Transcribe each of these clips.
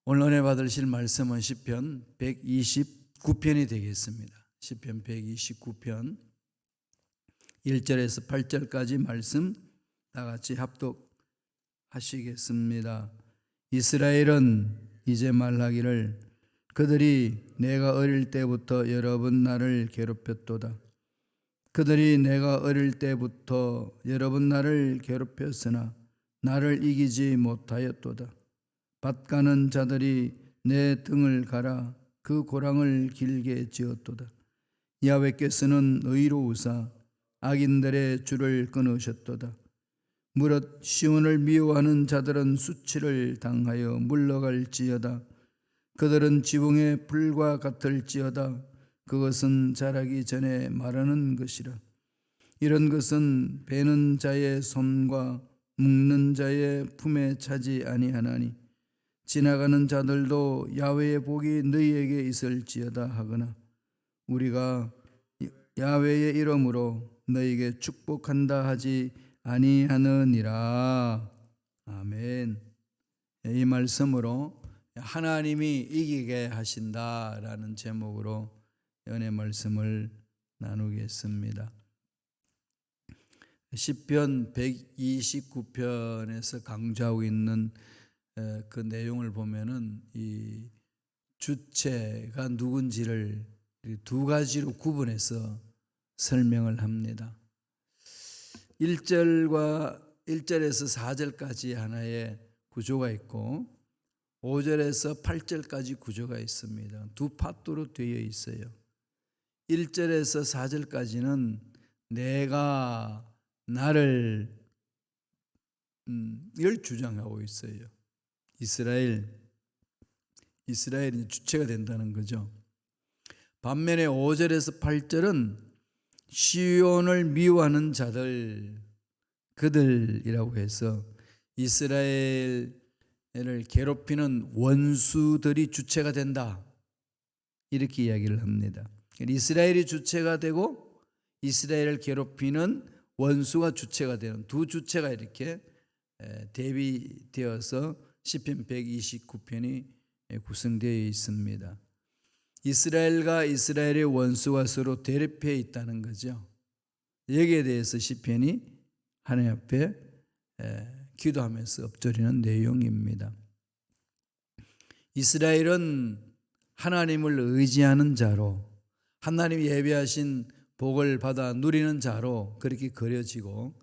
오늘 은혜 받으실 말씀은 시편 129편이 되겠습니다. 시편 129편 1절에서 8절까지 말씀 다 같이 합독하시겠습니다. 이스라엘은 이제 말하기를 그들이 내가 어릴 때부터 여러 번 나를 괴롭혔도다. 그들이 내가 어릴 때부터 여러 번 나를 괴롭혔으나 나를 이기지 못하였도다. 밭 가는 자들이 내 등을 갈아 그 고랑을 길게 지었도다. 야훼께서는 의로우사 악인들의 줄을 끊으셨도다. 무릇 시온을 미워하는 자들은 수치를 당하여 물러갈지어다. 그들은 지붕의 불과 같을지어다. 그것은 자라기 전에 마르는 것이라. 이런 것은 베는 자의 손과 묶는 자의 품에 차지 아니하나니 지나가는 자들도 야훼의 복이 너희에게 있을지어다 하거나 우리가 야훼의 이름으로 너희에게 축복한다 하지 아니하느니라. 아멘. 이 말씀으로 하나님이 이기게 하신다라는 제목으로 은혜 말씀을 나누겠습니다. 시편 129편에서 강조하고 있는 그 내용을 보면은 이 주체가 누군지를 두 가지로 구분해서 설명을 합니다. 1절에서 4절까지 하나의 구조가 있고 5절에서 8절까지 구조가 있습니다. 두 파트로 되어 있어요. 1절에서 4절까지는 내가 나를 이걸 주장하고 있어요. 이스라엘이 주체가 된다는 거죠. 반면에 5절에서 8절은 시온을 미워하는 자들, 그들이라고 해서 이스라엘을 괴롭히는 원수들이 주체가 된다, 이렇게 이야기를 합니다. 이스라엘이 주체가 되고 이스라엘을 괴롭히는 원수가 주체가 되는 두 주체가 이렇게 대비되어서 시편 129편이 구성되어 있습니다. 이스라엘과 이스라엘의 원수가 서로 대립해 있다는 거죠. 여기에 대해서 시편이 하나님 앞에 기도하면서 엎드리는 내용입니다. 이스라엘은 하나님을 의지하는 자로, 하나님 예비하신 복을 받아 누리는 자로 그렇게 그려지고,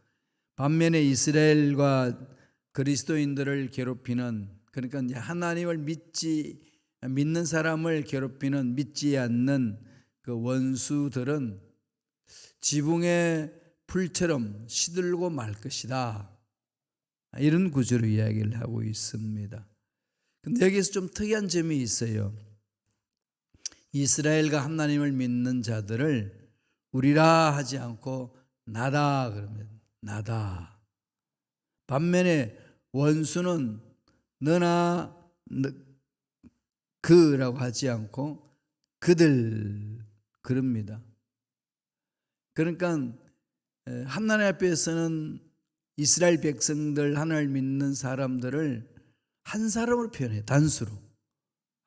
반면에 이스라엘과 그리스도인들을 괴롭히는, 그러니까 하나님을 믿는 사람을 괴롭히는 믿지 않는 그 원수들은 지붕의 풀처럼 시들고 말 것이다, 이런 구조로 이야기를 하고 있습니다. 근데 여기서 좀 특이한 점이 있어요. 이스라엘과 하나님을 믿는 자들을 우리라 하지 않고 나다 그러면 나다. 반면에 원수는 너나 그라고 하지 않고 그들 그럽니다. 그러니까 하나님 앞에서는 이스라엘 백성들, 하나님을 믿는 사람들을 한 사람으로 표현해요. 단수로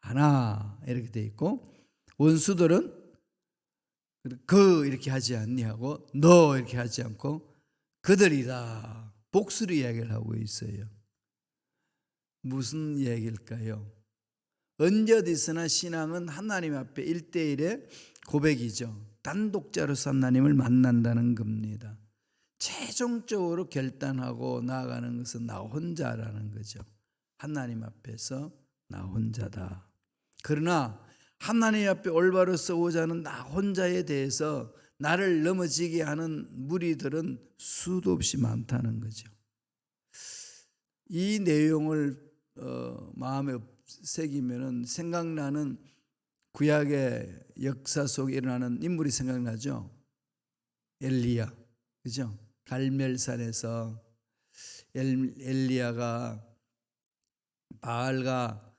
하나 이렇게 돼 있고, 원수들은 그 이렇게 하지 않니 하고 너 이렇게 하지 않고 그들이다, 복수로 이야기를 하고 있어요. 무슨 얘기일까요? 언제 어디서나 신앙은 하나님 앞에 1대1의 고백이죠. 단독자로서 하나님을 만난다는 겁니다. 최종적으로 결단하고 나아가는 것은 나 혼자라는 거죠. 하나님 앞에서 나 혼자다. 그러나 하나님 앞에 올바로 서고자 하는 나 혼자에 대해서 나를 넘어지게 하는 무리들은 수도 없이 많다는 거죠. 이 내용을 마음에 새기면은 생각나는 구약의 역사 속에 일어나는 인물이 생각나죠. 엘리야, 그죠? 갈멜산에서 엘리야가 바알과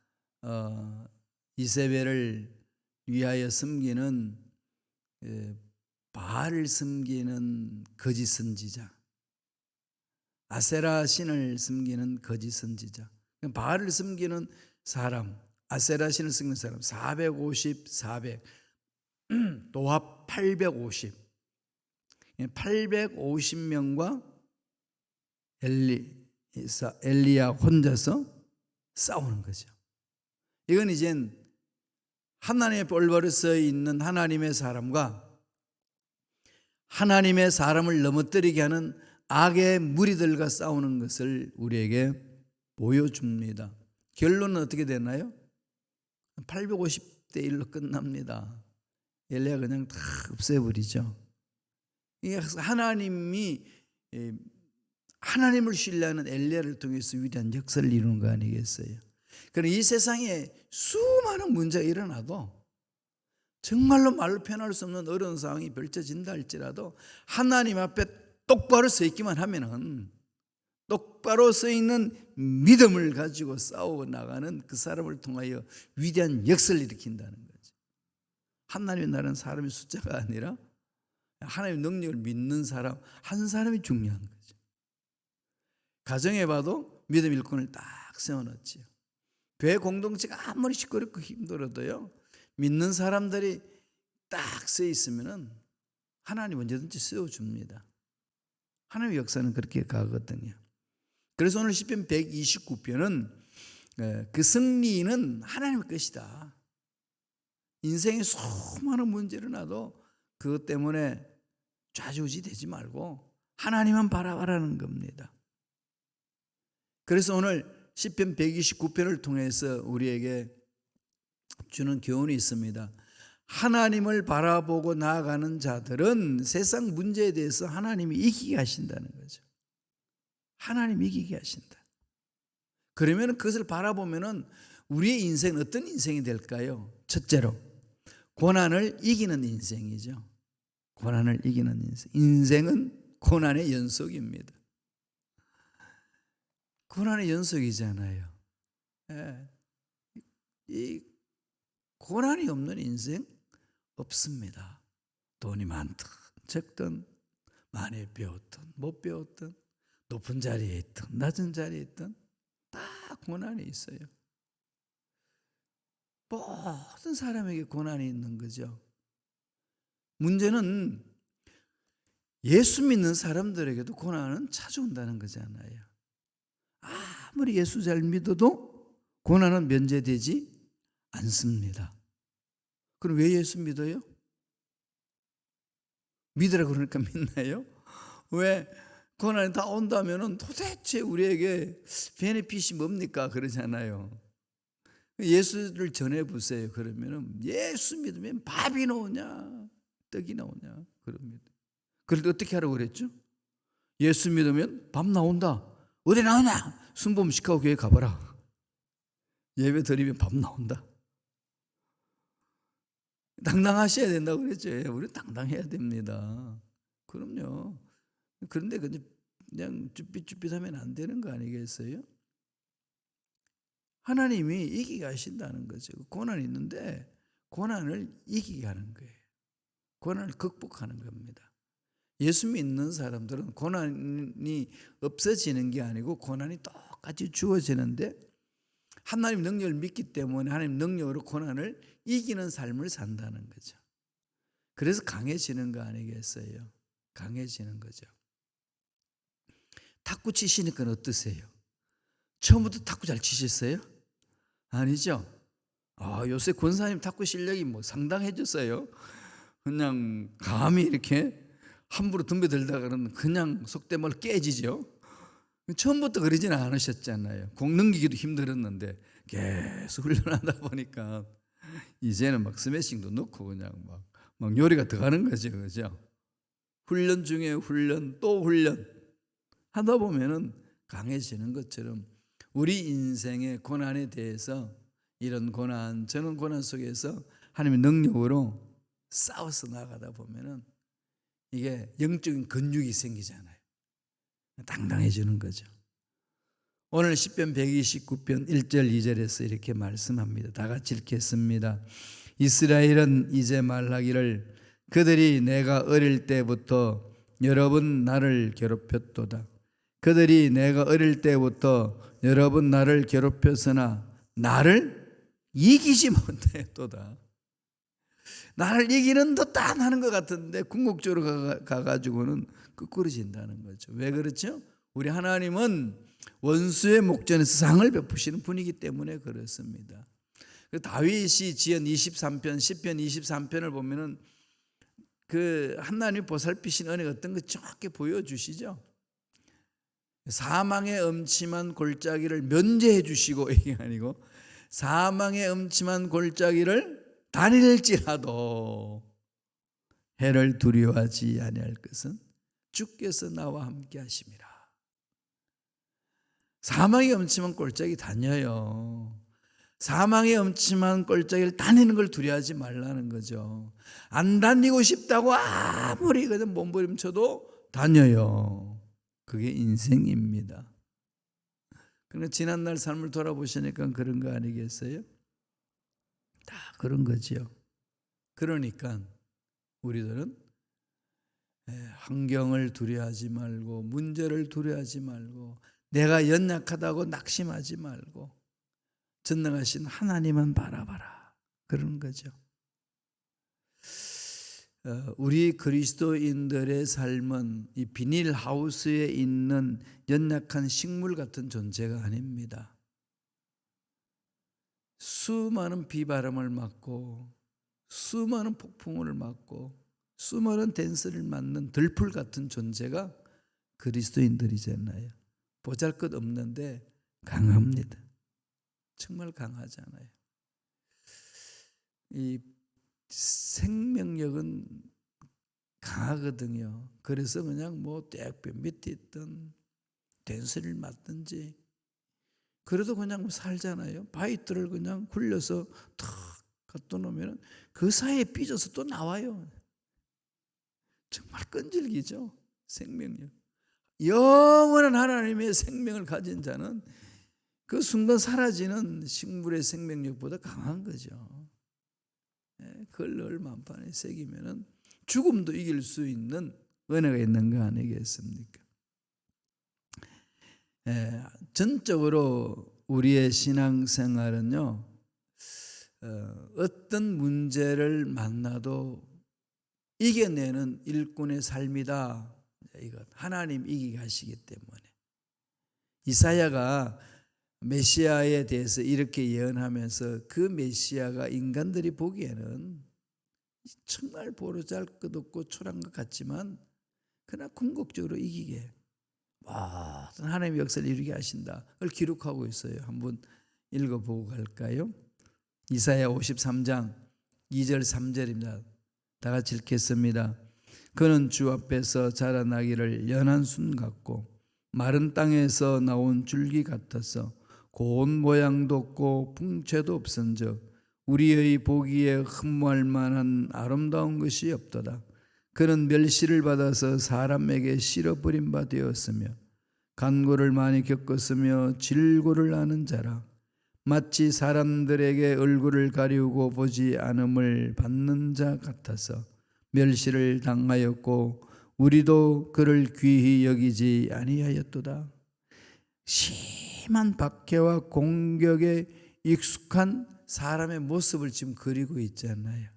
이세벨을 위하여 섬기는 바알을 섬기는 거짓 선지자, 아세라 신을 섬기는 거짓 선지자, 바알을 섬기는 사람, 아세라 신을 쓰는 사람 450, 400, 도합 850. 850명과 엘리야 혼자서 싸우는 거죠. 이건 이젠 하나님의 올바로 서 있는 하나님의 사람과 하나님의 사람을 넘어뜨리게 하는 악의 무리들과 싸우는 것을 우리에게 보여줍니다. 결론은 어떻게 되나요? 850대 1로 끝납니다. 엘리야가 그냥 다 없애버리죠. 이게 하나님을 신뢰하는 엘리야를 통해서 위대한 역사를 이루는 거 아니겠어요? 그럼 이 세상에 수많은 문제가 일어나도 정말로 말로 표현할 수 없는 어려운 상황이 펼쳐진다 할지라도 하나님 앞에 똑바로 서 있기만 하면은, 똑바로 서 있는 믿음을 가지고 싸워 나가는 그 사람을 통하여 위대한 역사를 일으킨다는 거죠. 하나님의 나라는 사람의 숫자가 아니라 하나님의 능력을 믿는 사람 한 사람이 중요한 거죠. 가정에 봐도 믿음 일꾼을 딱 세워놓지요. 교회 공동체가 아무리 시끄럽고 힘들어도요, 믿는 사람들이 딱 서 있으면은 하나님 언제든지 세워줍니다. 하나님의 역사는 그렇게 가거든요. 그래서 오늘 시편 129편은 그 승리는 하나님의 것이다. 인생에 수많은 문제를 나도 그것 때문에 좌지우지 되지 말고 하나님만 바라보라는 겁니다. 그래서 오늘 시편 129편을 통해서 우리에게 주는 교훈이 있습니다. 하나님을 바라보고 나아가는 자들은 세상 문제에 대해서 하나님이 이기게 하신다는 거죠. 하나님이 이기게 하신다. 그러면 그것을 바라보면 우리의 인생은 어떤 인생이 될까요? 첫째로 고난을 이기는 인생이죠. 고난을 이기는 인생. 인생은 고난의 연속입니다. 고난의 연속이잖아요. 이 고난이 없는 인생 없습니다. 돈이 많든 적든 많이 배웠든 못 배웠든 높은 자리에 있든 낮은 자리에 있든 다 고난이 있어요. 모든 사람에게 고난이 있는 거죠. 문제는 예수 믿는 사람들에게도 고난은 찾아온다는 거잖아요. 아무리 예수 잘 믿어도 고난은 면제되지 않습니다. 그럼 왜 예수 믿어요? 믿으라고 그러니까 믿나요? 왜 고난이 다 온다면 도대체 우리에게 베네핏이 뭡니까? 그러잖아요. 예수를 전해보세요. 그러면 예수 믿으면 밥이 나오냐 떡이 나오냐 그럽니다. 그런데 어떻게 하라고 그랬죠? 예수 믿으면 밥 나온다. 어디 나오냐? 순범 시카고 교회 가봐라. 예배 드리면 밥 나온다. 당당하셔야 된다고 그랬죠. 우리 당당해야 됩니다. 그럼요. 그런데 그냥 쭈삣쭈삣하면 안 되는 거 아니겠어요? 하나님이 이기게 하신다는 거죠. 고난이 있는데 고난을 이기게 하는 거예요. 고난을 극복하는 겁니다. 예수 믿는 사람들은 고난이 없어지는 게 아니고 고난이 똑같이 주어지는데 하나님 능력을 믿기 때문에 하나님 능력으로 고난을 이기는 삶을 산다는 거죠. 그래서 강해지는 거 아니겠어요? 강해지는 거죠. 탁구 치시니까 어떠세요? 처음부터 탁구 잘 치셨어요? 아니죠? 요새 권사님 탁구 실력이 상당해졌어요. 그냥 감히 이렇게 함부로 덤벼들다가는 그냥 속된 말로 깨지죠. 처음부터 그러지는 않으셨잖아요. 공 넘기기도 힘들었는데 계속 훈련하다 보니까 이제는 스매싱도 넣고 그냥 막 요리가 들어가는 거죠. 그죠? 훈련 중에 훈련 또 훈련 하다 보면은 강해지는 것처럼 우리 인생의 고난에 대해서 이런 고난 저런 고난 속에서 하나님의 능력으로 싸워서 나가다 보면은 이게 영적인 근육이 생기잖아요. 당당해지는 거죠. 오늘 시편 129편 1절 2절에서 이렇게 말씀합니다. 다 같이 읽겠습니다. 이스라엘은 이제 말하기를 그들이 내가 어릴 때부터 여러 번 나를 괴롭혔도다. 그들이 내가 어릴 때부터 여러 번 나를 괴롭혔으나 나를 이기지 못해 또다. 나를 이기는 듯한 하는 것 같은데 궁극적으로 가가지고는 끄꾸러진다는 거죠. 왜 그렇죠? 우리 하나님은 원수의 목전에서 상을 베푸시는 분이기 때문에 그렇습니다. 다윗이 지은 23편, 시편 23편을 보면은 그 하나님 보살피신 은혜가 어떤 거 정확히 보여주시죠. 사망의 음침한 골짜기를 면제해 주시고, 이게 아니고 사망의 음침한 골짜기를 다닐지라도 해를 두려워하지 아니할 것은 주께서 나와 함께 하심이라. 사망의 음침한 골짜기 다녀요. 사망의 음침한 골짜기를 다니는 걸 두려워하지 말라는 거죠. 안 다니고 싶다고 아무리 그냥 몸부림쳐도 다녀요. 그게 인생입니다. 그러니까 지난날 삶을 돌아보시니까 그런 거 아니겠어요? 다 그런 거지요. 그러니까 우리들은 환경을 두려워하지 말고, 문제를 두려워하지 말고, 내가 연약하다고 낙심하지 말고 전능하신 하나님만 바라봐라, 그런 거죠. 우리 그리스도인들의 삶은 이 비닐하우스에 있는 연약한 식물 같은 존재가 아닙니다. 수많은 비바람을 맞고 수많은 폭풍을 맞고 수많은 댄스를 맞는 들풀 같은 존재가 그리스도인들이잖아요. 보잘것없는데 강합니다. 정말 강하잖아요. 이 생명력은 강하거든요. 그래서 그냥 뭐 대학교 밑에 있던 댄스를 맞든지 그래도 그냥 살잖아요. 바이트를 그냥 굴려서 탁 갖다 놓으면 그 사이에 삐져서 또 나와요. 정말 끈질기죠. 생명력. 영원한 하나님의 생명을 가진 자는 그 순간 사라지는 식물의 생명력보다 강한 거죠. 그걸 늘 만판에 새기면 죽음도 이길 수 있는 은혜가 있는 거 아니겠습니까? 전적으로 우리의 신앙생활은요, 어떤 문제를 만나도 이겨내는 일꾼의 삶이다. 이것 하나님 이기게 하시기 때문에. 이사야가 메시아에 대해서 이렇게 예언하면서 그 메시아가 인간들이 보기에는 정말 보잘것없고 초라한 것 같지만 그러나 궁극적으로 이기게 모든 하나님의 역사를 이루게 하신다. 그걸 기록하고 있어요. 한번 읽어보고 갈까요? 이사야 53장 2절 3절입니다. 다 같이 읽겠습니다. 그는 주 앞에서 자라나기를 연한 순 같고 마른 땅에서 나온 줄기 같아서 고운 모양도 없고 풍채도 없은즉 우리의 보기에 흠모할 만한 아름다운 것이 없도다. 그는 멸시를 받아서 사람에게 실어버린 바 되었으며 간고를 많이 겪었으며 질고를 아는 자라. 마치 사람들에게 얼굴을 가리우고 보지 않음을 받는 자 같아서 멸시를 당하였고 우리도 그를 귀히 여기지 아니하였도다. 심한 박해와 공격에 익숙한 사람의 모습을 지금 그리고 있잖아요.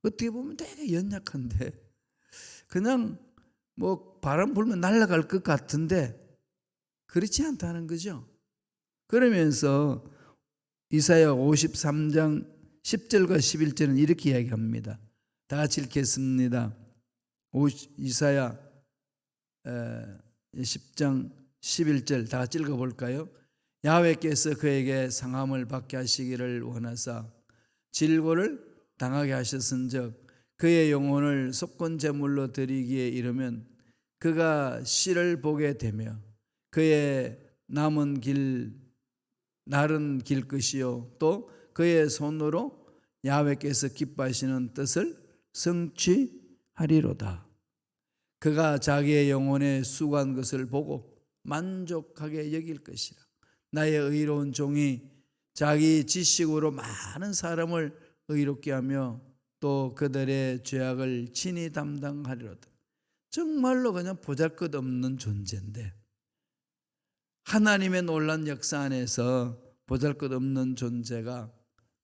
어떻게 보면 되게 연약한데 그냥 뭐 바람 불면 날아갈 것 같은데 그렇지 않다는 거죠. 그러면서 이사야 53장 10절과 11절은 이렇게 이야기합니다. 다 같이 읽겠습니다. 이사야 10장 11절 다 같이 읽어볼까요? 야훼께서 그에게 상함을 받게 하시기를 원하사 질고를 당하게 하셨은즉 그의 영혼을 속건제물로 드리기에 이르면 그가 씨를 보게 되며 그의 날은 길 것이요 또 그의 손으로 야훼께서 기뻐하시는 뜻을 성취하리로다. 그가 자기의 영혼에 수고한 것을 보고 만족하게 여길 것이라. 나의 의로운 종이 자기 지식으로 많은 사람을 의롭게 하며 또 그들의 죄악을 친히 담당하리로다. 정말로 그냥 보잘것없는 존재인데 하나님의 놀란 역사 안에서 보잘것없는 존재가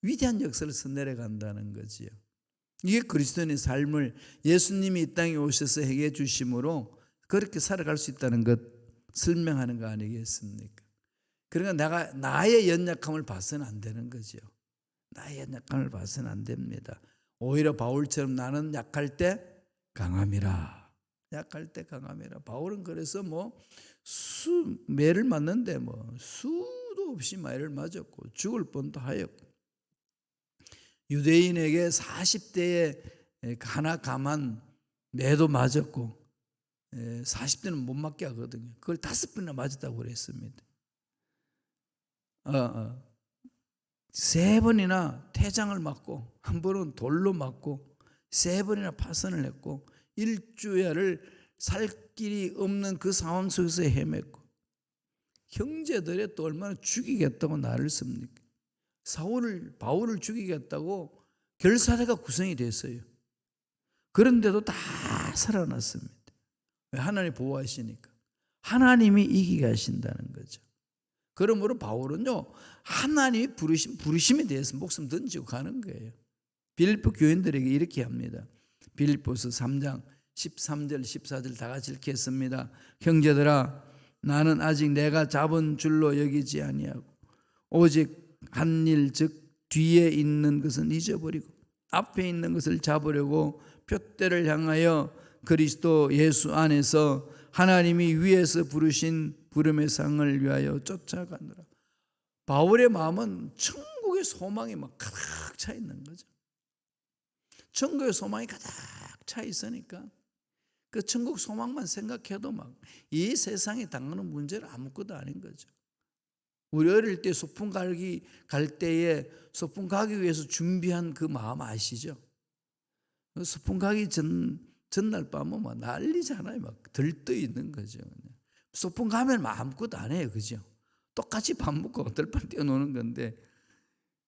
위대한 역사를 써내려간다는 거지요. 이게 그리스도인의 삶을 예수님이 이 땅에 오셔서 해결해 주심으로 그렇게 살아갈 수 있다는 것 설명하는 거 아니겠습니까? 그러니까 나의 연약함을 봐서는 안 되는 거죠. 나의 연약함을 봐서는 안 됩니다. 오히려 바울처럼 나는 약할 때 강함이라. 약할 때 강함이라. 바울은 그래서 매를 맞는데 수도 없이 매를 맞았고 죽을 뻔도 하였고, 유대인에게 40대에 하나 감한 매도 맞았고 40대는 못 맞게 하거든요. 그걸 5번이나 맞았다고 그랬습니다. 3번이나 태장을 맞고, 한 번은 돌로 맞고, 3번이나 파선을 했고, 일주야를 살 길이 없는 그 상황 속에서 헤맸고, 형제들이 또 얼마나 죽이겠다고 나를 씁니까? 바울을 죽이겠다고 결사대가 구성이 됐어요. 그런데도 다 살아났습니다. 왜? 하나님이 보호하시니까. 하나님이 이기게 하신다는 거죠. 그러므로 바울은요, 하나님이 부르심에 대해서 목숨 던지고 가는 거예요. 빌립보 교인들에게 이렇게 합니다. 빌립보서 3장 13절 14절 다 같이 읽겠습니다. 형제들아, 나는 아직 내가 잡은 줄로 여기지 아니하고 오직 한 일, 즉 뒤에 있는 것은 잊어버리고 앞에 있는 것을 잡으려고 표대를 향하여 그리스도 예수 안에서 하나님이 위에서 부르신 부름의 상을 위하여 쫓아가느라. 바울의 마음은 천국의 소망이 가득 차 있는 거죠. 천국의 소망이 가득 차 있으니까 그 천국 소망만 생각해도 이 세상에 당하는 문제는 아무것도 아닌 거죠. 우리 어릴 때 소풍 갈 때에 소풍 가기 위해서 준비한 그 마음 아시죠? 소풍 가기 전날 밤은 난리잖아요. 들떠 있는 거죠. 소풍 가면 아무것도 안 해요. 그죠? 똑같이 밥 먹고 들판 뛰어노는 건데,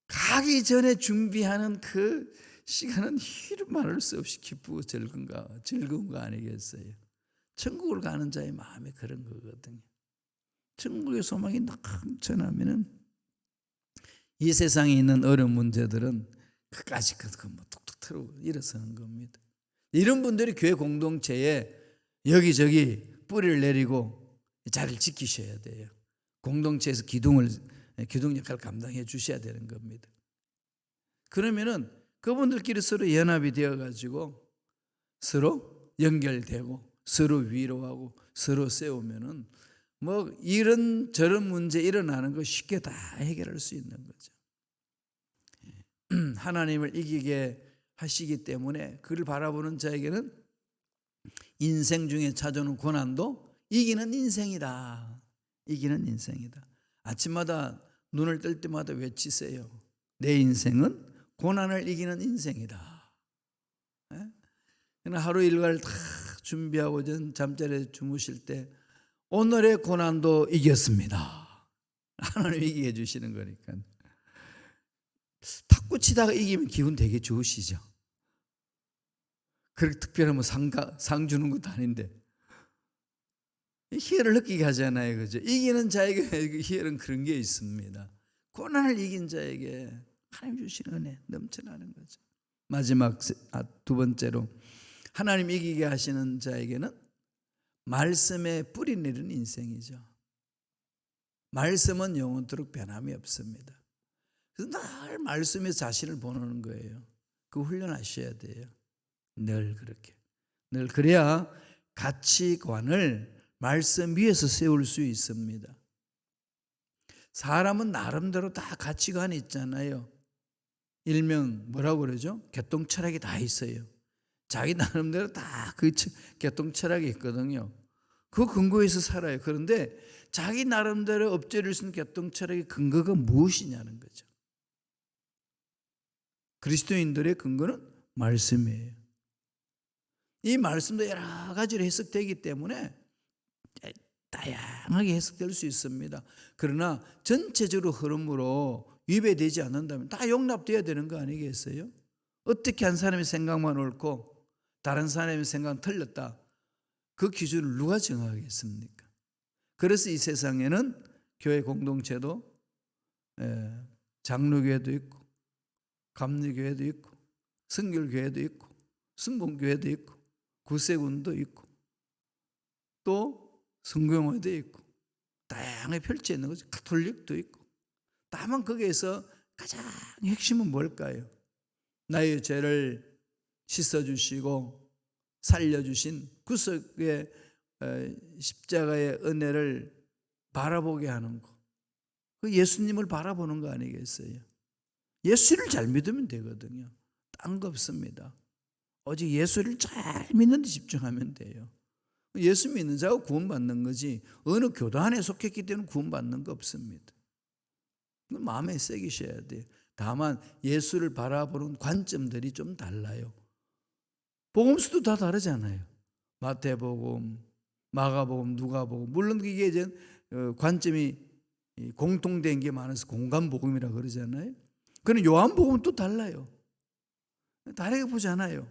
가기 전에 준비하는 그 시간은 이루 말할 수 없이 기쁘고 즐거운 거 아니겠어요? 천국을 가는 자의 마음이 그런 거거든요. 천국의 소망이 넘쳐나면은 이 세상에 있는 어려운 문제들은 그까지 툭툭 틀어 일어서는 겁니다. 이런 분들이 교회 공동체에 여기저기 뿌리를 내리고 자리를 지키셔야 돼요. 공동체에서 기둥 역할을 감당해 주셔야 되는 겁니다. 그러면은 그분들끼리 서로 연합이 되어 가지고 서로 연결되고 서로 위로하고 서로 세우면은 이런 저런 문제 일어나는 거 쉽게 다 해결할 수 있는 거죠. 하나님을 이기게 하시기 때문에 그를 바라보는 자에게는 인생 중에 찾아오는 고난도 이기는 인생이다. 이기는 인생이다. 아침마다 눈을 뜰 때마다 외치세요. 내 인생은 고난을 이기는 인생이다. 하루 일과를 다 준비하고 잠자리에 주무실 때 오늘의 고난도 이겼습니다. 하나님 이기게 해주시는 거니까. 탁구 치다가 이기면 기분 되게 좋으시죠? 그렇게 특별한 상 주는 것도 아닌데 희열을 느끼게 하잖아요. 그죠? 이기는 자에게 희열은 그런 게 있습니다. 고난을 이긴 자에게 하나님 주시는 은혜 넘쳐나는 거죠. 마지막 2번째로 하나님 이기게 하시는 자에게는 말씀에 뿌리 내리는 인생이죠. 말씀은 영원토록 변함이 없습니다. 그래서 늘 말씀에 자신을 보내는 거예요. 그거 훈련하셔야 돼요. 늘 그렇게. 늘 그래야 가치관을 말씀 위에서 세울 수 있습니다. 사람은 나름대로 다 가치관이 있잖아요. 일명 뭐라고 그러죠? 개똥철학이 다 있어요. 자기 나름대로 다 그 개똥철학이 있거든요. 그 근거에서 살아요. 그런데 자기 나름대로 엎드릴 수 있는 개똥철학의 근거가 무엇이냐는 거죠. 그리스도인들의 근거는 말씀이에요. 이 말씀도 여러 가지로 해석되기 때문에 다양하게 해석될 수 있습니다. 그러나 전체적으로 흐름으로 위배되지 않는다면 다 용납되어야 되는 거 아니겠어요? 어떻게 한 사람의 생각만 옳고 다른 사람의 생각은 틀렸다. 그 기준을 누가 정하겠습니까? 그래서 이 세상에는 교회 공동체도 장로교회도 있고 감리교회도 있고 성결교회도 있고 순복음교회도 있고 구세군도 있고 또 성경회도 있고 다양하게 펼쳐 있는 거죠. 가톨릭도 있고. 다만 거기에서 가장 핵심은 뭘까요? 나의 죄를 씻어주시고 살려주신 구속의 십자가의 은혜를 바라보게 하는 거. 그 예수님을 바라보는 거 아니겠어요? 예수를 잘 믿으면 되거든요. 딴 거 없습니다. 오직 예수를 잘 믿는 데 집중하면 돼요. 예수 믿는 자가 구원받는 거지 어느 교단에 속했기 때문에 구원받는 거 없습니다. 마음에 새기셔야 돼요. 다만 예수를 바라보는 관점들이 좀 달라요. 복음서도 다 다르잖아요. 마태복음, 마가복음, 누가복음. 물론 이게 이제 관점이 공통된 게 많아서 공간복음이라 그러잖아요. 그럼 요한복음은 또 달라요. 다르게 보잖아요.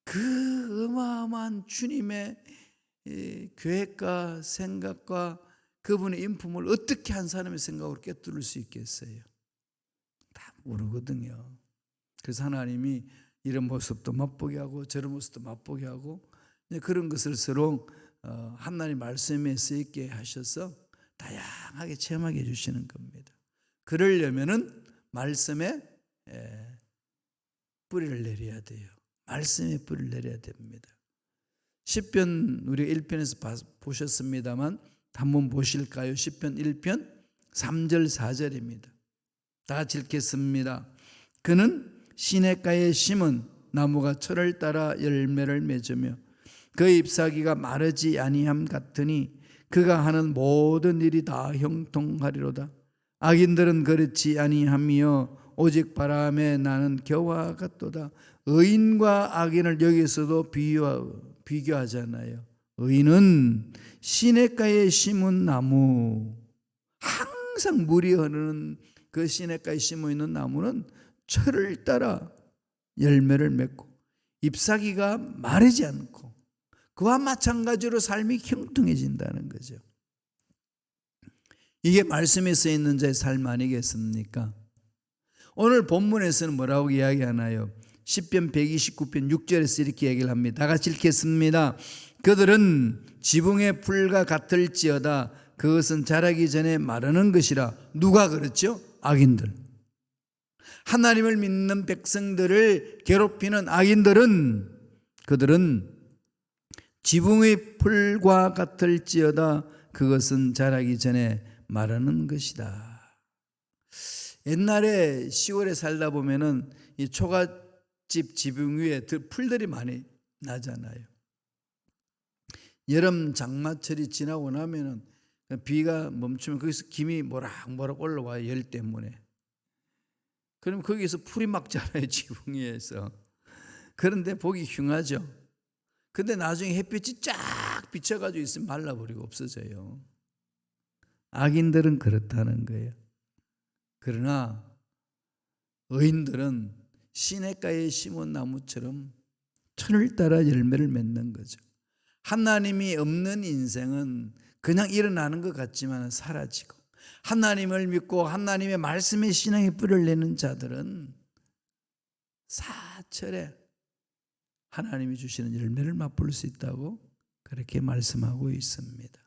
그 어마어마한 주님의 계획과 생각과 그분의 인품을 어떻게 한 사람의 생각으로 꿰뚫을 수 있겠어요? 다 모르거든요. 그래서 하나님이 이런 모습도 맛보게 하고 저런 모습도 맛보게 하고 그런 것을 서로 하나님 말씀에 쓰이게 하셔서 다양하게 체험하게 해주시는 겁니다. 그러려면은 말씀에 뿌리를 내려야 돼요. 말씀에 뿌리를 내려야 됩니다. 시편 우리 1편에서 보셨습니다만 한번 보실까요? 시편 1편 3절 4절입니다. 다 같이 읽겠습니다. 그는 시냇가에 심은 나무가 철을 따라 열매를 맺으며 그 잎사귀가 마르지 아니함 같으니 그가 하는 모든 일이 다 형통하리로다. 악인들은 그렇지 아니하며 오직 바람에 나는 겨와 같도다. 의인과 악인을 여기서도 비교하잖아요. 의인은 시냇가에 심은 나무, 항상 물이 흐르는 그 시냇가에 심어 있는 나무는 철을 따라 열매를 맺고 잎사귀가 마르지 않고 그와 마찬가지로 삶이 형통해진다는 거죠. 이게 말씀에 쓰여 있는 자의 삶 아니겠습니까? 오늘 본문에서는 뭐라고 이야기하나요? 시편 129편 6절에서 이렇게 얘기를 합니다. 다 같이 읽겠습니다. 그들은 지붕의 풀과 같을지어다. 그것은 자라기 전에 마르는 것이라. 누가 그렇죠? 악인들. 하나님을 믿는 백성들을 괴롭히는 악인들은 그들은 지붕의 풀과 같을지어다. 그것은 자라기 전에 마르는 것이다. 옛날에 시골에 살다 보면은 이 초가집 지붕 위에 풀들이 많이 나잖아요. 여름 장마철이 지나고 나면은 비가 멈추면 거기서 김이 모락모락 올라와요. 열 때문에. 그럼 거기서 풀이 막 자라요. 지붕 위에서. 그런데 보기 흉하죠. 근데 나중에 햇빛이 쫙 비쳐가지고 있으면 말라버리고 없어져요. 악인들은 그렇다는 거예요. 그러나 의인들은 시냇가에 심은 나무처럼 철을 따라 열매를 맺는 거죠. 하나님이 없는 인생은 그냥 일어나는 것 같지만 사라지고, 하나님을 믿고 하나님의 말씀에 신앙의 뿌리를 내는 자들은 사철에 하나님이 주시는 열매를 맛볼 수 있다고 그렇게 말씀하고 있습니다.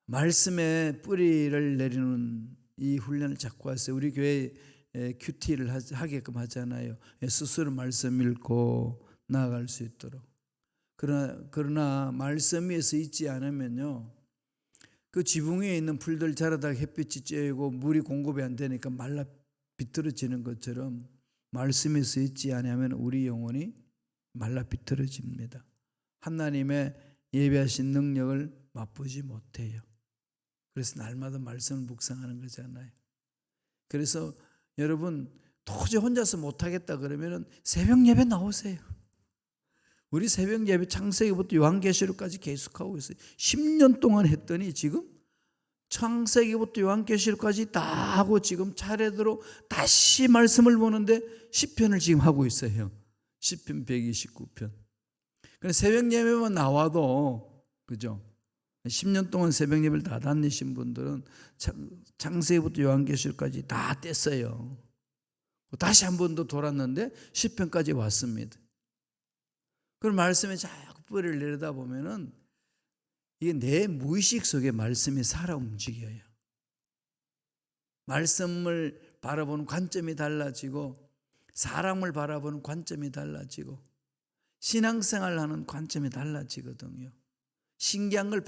말씀에 뿌리를 내리는 이 훈련을 자꾸 하세요. 우리 교회 큐티를 하게끔 하잖아요. 스스로 말씀 읽고 나아갈 수 있도록. 그러나 말씀 위에서 있지 않으면요, 그 지붕 위에 있는 풀들 자라다가 햇빛이 쬐고 물이 공급이 안 되니까 말라 비틀어지는 것처럼 말씀에서 있지 않으면 우리 영혼이 말라 비틀어집니다. 하나님의 예배하신 능력을 맛보지 못해요. 그래서 날마다 말씀을 묵상하는 거잖아요. 그래서 여러분 도저히 혼자서 못하겠다 그러면 새벽 예배 나오세요. 우리 새벽 예배 창세기부터 요한계시록까지 계속하고 있어요. 10년 동안 했더니 지금 창세기부터 요한계시록까지 다 하고 지금 차례대로 다시 말씀을 보는데 시편을 지금 하고 있어요. 시편 129편. 새벽 예배만 나와도, 그죠? 10년 동안 새벽 예배를 다 다니신 분들은 창세기부터 요한계시록까지 다 뗐어요. 다시 한 번 더 돌았는데 시편까지 왔습니다. 그런 말씀에 자꾸 뿌리를 내리다 보면은 이게 내 무의식 속에 말씀이 살아 움직여요. 말씀을 바라보는 관점이 달라지고 사람을 바라보는 관점이 달라지고 신앙생활을 하는 관점이 달라지거든요. 신기한 걸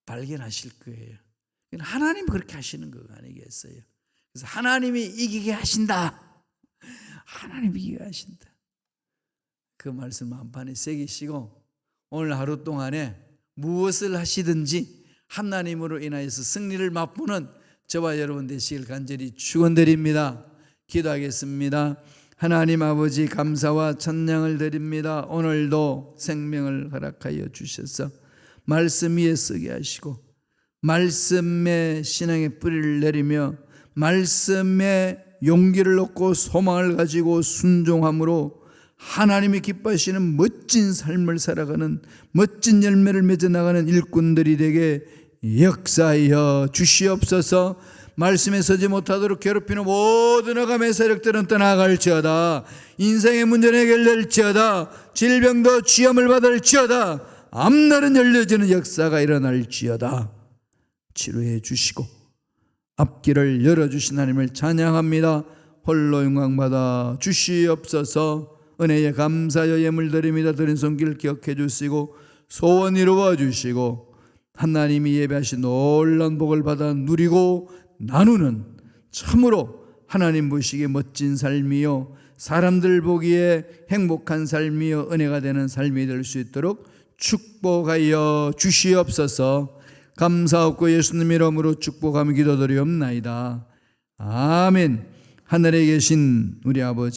발견하실 거예요. 하나님이 그렇게 하시는 거 아니겠어요? 그래서 하나님이 이기게 하신다. 하나님이 이기게 하신다. 그 말씀 만판에 새기시고 오늘 하루 동안에 무엇을 하시든지 하나님으로 인하여서 승리를 맛보는 저와 여러분 되시길 간절히 축원드립니다. 기도하겠습니다. 하나님 아버지 감사와 찬양을 드립니다. 오늘도 생명을 허락하여 주셔서 말씀 위에 서게 하시고 말씀에 신앙의 뿌리를 내리며 말씀에 용기를 얻고 소망을 가지고 순종함으로 하나님이 기뻐하시는 멋진 삶을 살아가는 멋진 열매를 맺어나가는 일꾼들이 되게 역사하여 주시옵소서. 말씀에 서지 못하도록 괴롭히는 모든 어감의 세력들은 떠나갈지어다. 인생의 문제는 해결될지어다. 질병도 치험을 받을지어다. 앞날은 열려지는 역사가 일어날지어다. 치료해 주시고 앞길을 열어주신 하나님을 찬양합니다. 홀로 영광받아 주시옵소서. 은혜에 감사하여 예물 드립니다. 드린 손길 기억해 주시고 소원 이루어 주시고 하나님이 예배하신 놀라운 복을 받아 누리고 나누는 참으로 하나님 보시기에 멋진 삶이요 사람들 보기에 행복한 삶이요 은혜가 되는 삶이 될 수 있도록 축복하여 주시옵소서. 감사하고 예수님 이름으로 축복하며 기도드리옵나이다. 아멘. 하늘에 계신 우리 아버지